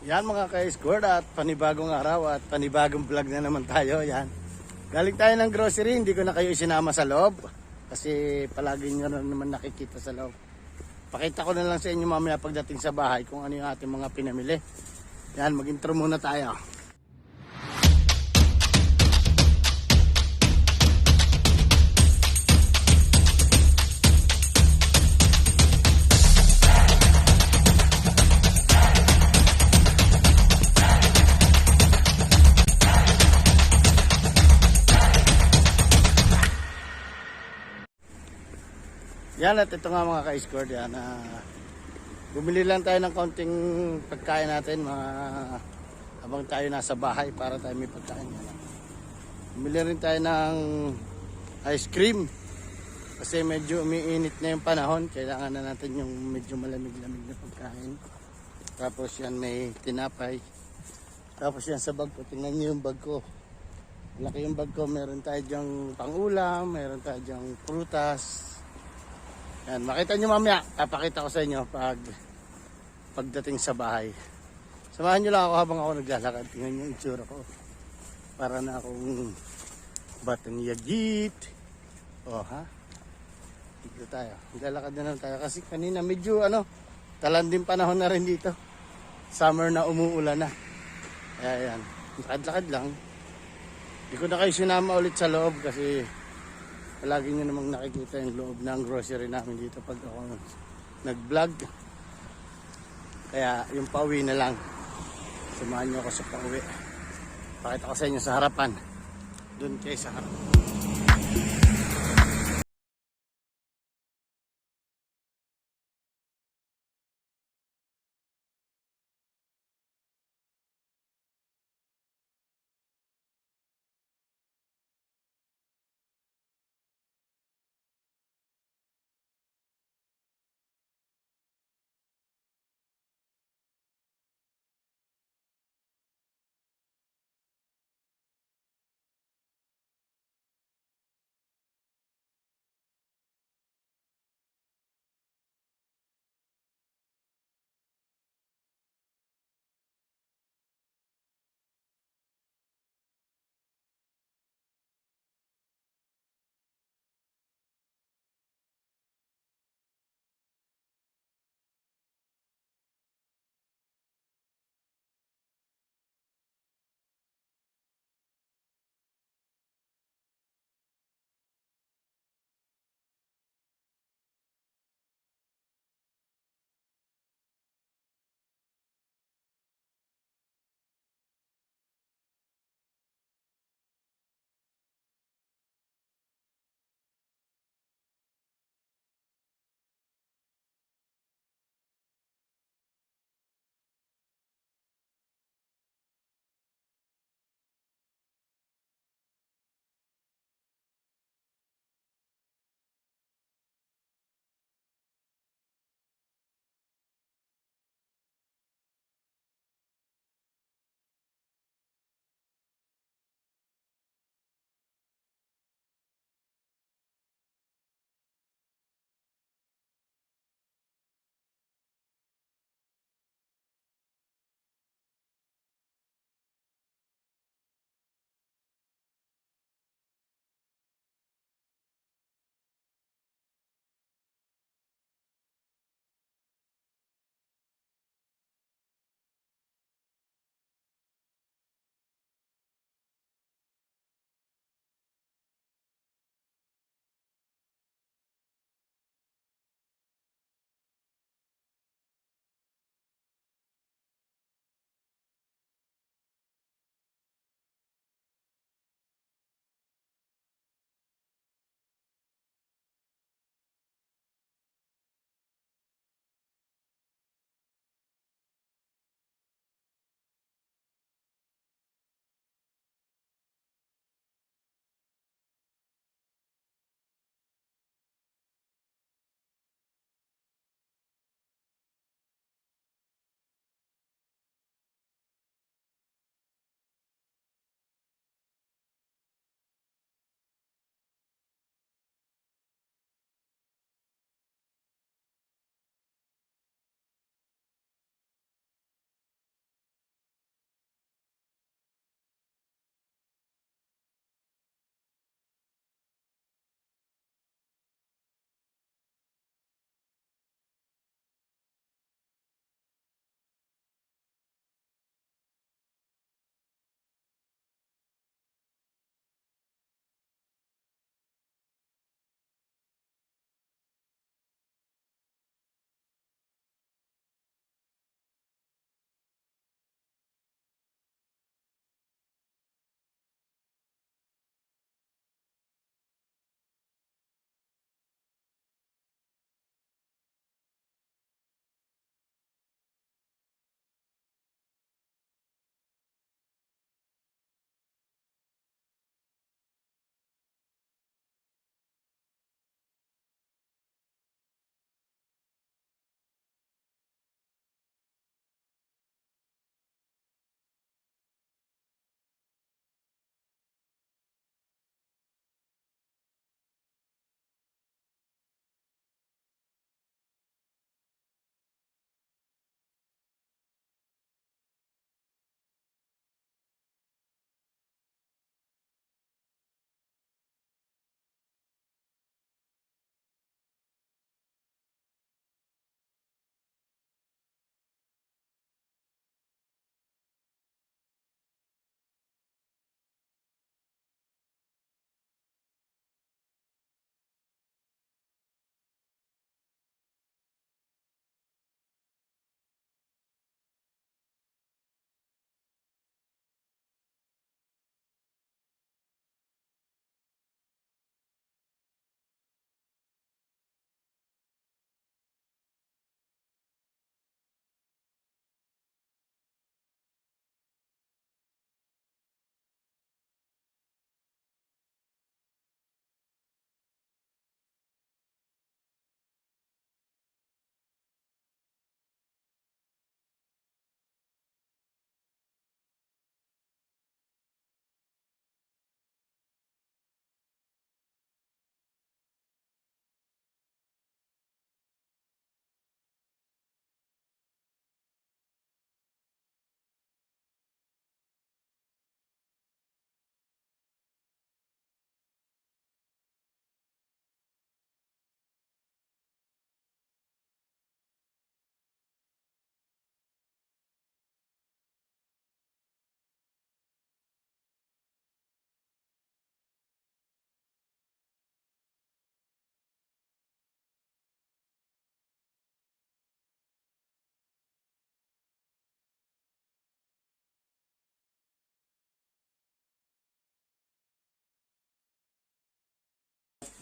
Yan mga ka-escort, at panibagong araw at panibagong vlog na naman tayo. Yan. Galing tayo ng grocery, hindi ko na kayo isinama sa loob. Kasi palagi nyo na naman nakikita sa loob. Pakita ko na lang sa inyo mamaya pagdating sa bahay kung ano yung ating mga pinamili. Yan, mag-intro muna tayo. Yan, at ito nga mga ka-escort, yan, bumili lang tayo ng kaunting pagkain natin habang tayo nasa bahay para tayo may pagkain. Yan. Bumili rin tayo ng ice cream kasi medyo umiinit na yung panahon, kailangan na natin yung medyo malamig-lamig na pagkain. Tapos yan, may tinapay. Tapos yan sa bag ko, tingnan nyo yung bag ko, laki yung bag ko. Meron tayo dyang pang-ulam, meron tayo dyang prutas. Yan, makita nyo mamaya, papakita ko sa inyo pagdating sa bahay. Samahan nyo lang ako habang ako naglalakad. Tingnan nyo yung itsura ko. Para na akong batang yagit. O ha? Dito tayo. Naglalakad na lang tayo. Kasi kanina medyo talanding panahon na rin dito. Summer na, umuulan na. Kaya yan, lakad-lakad lang. Hindi ko na kayo sinama ulit sa loob kasi palagi nyo namang nakikita yung loob ng grocery namin dito pag ako nag-vlog. Kaya yung pauwi na lang, samahan nyo ako sa pauwi. Pakita ko sa inyo sa harapan. Doon kayo sa harapan.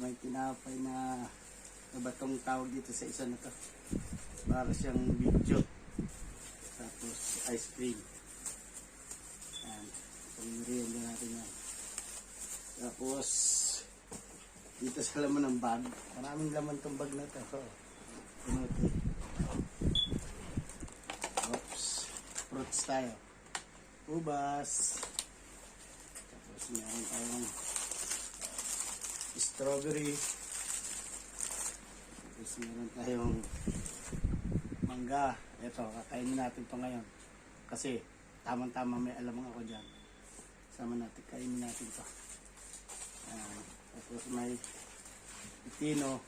may tinapay na ano ba tong tawag dito sa isa na to? Para siyang video. Tapos ice cream. Yan. Pag-merienda natin yan. Tapos dito sa laman ng bag. Maraming laman tong bag na to. Pinuti. Oops. Fruits tayo. Ubas. Tapos meron tayong strawberry. Tapos meron tayong mangga. Ito, kakainin natin pa ngayon. Kasi tamang-tama may alamang ako dyan. Sama natin, kainin natin to. Tapos may pipino.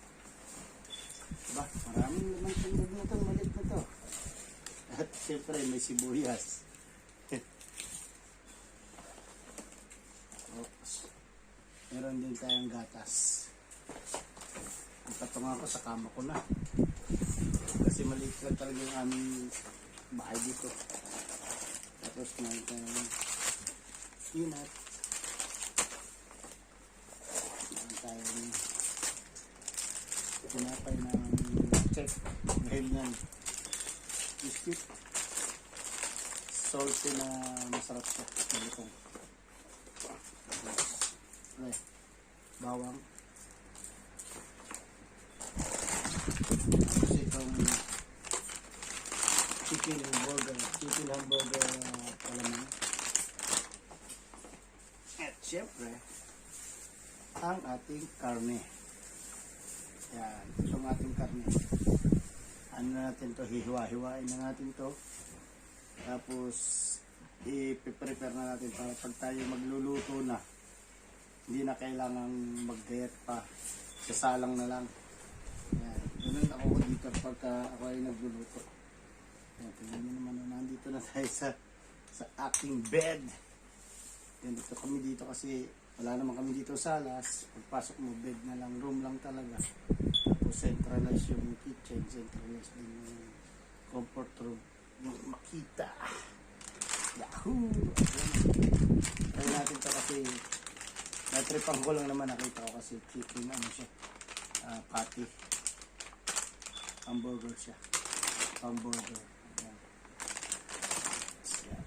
Diba? Maraming laman itong bag na to. Malit na to. At siyempre may sibuyas. Oops. Meron din tayong gatas. Ipatungan ko sa kama ko na. Kasi maliit lang talaga yung aming bahay dito. Tapos meron tayong peanut. Meron tayong tinapay ng check. Dahil yan. Biscuit. Salty na masarap siya. Malutong. Bawang. Tapos itong chicken hamburger palaman. At syempre ang ating karne. Yan, itong ating karne. Ano na natin to, hihiwa-hiwain na natin to. Tapos i-prepare na natin para pag tayo magluluto na, hindi na kailangang maggayat pa, sasalang na lang. Yan. Ganun ako dito pagka ako ay nagluluto. Yan, tingnan nyo naman, nandito na tayo sa aking bed. Yan, dito kami dito kasi wala naman kami dito salas. Pagpasok mo, bed na lang, room lang talaga. Tapos centralize yung kitchen, centralize din yung comfort room. Makita. Yahoo! Kaya natin ito kasi natripan ko lang naman, nakita ko kasi chicken ano siya, patty, hamburger siya, hamburger. Ayan. Ayan.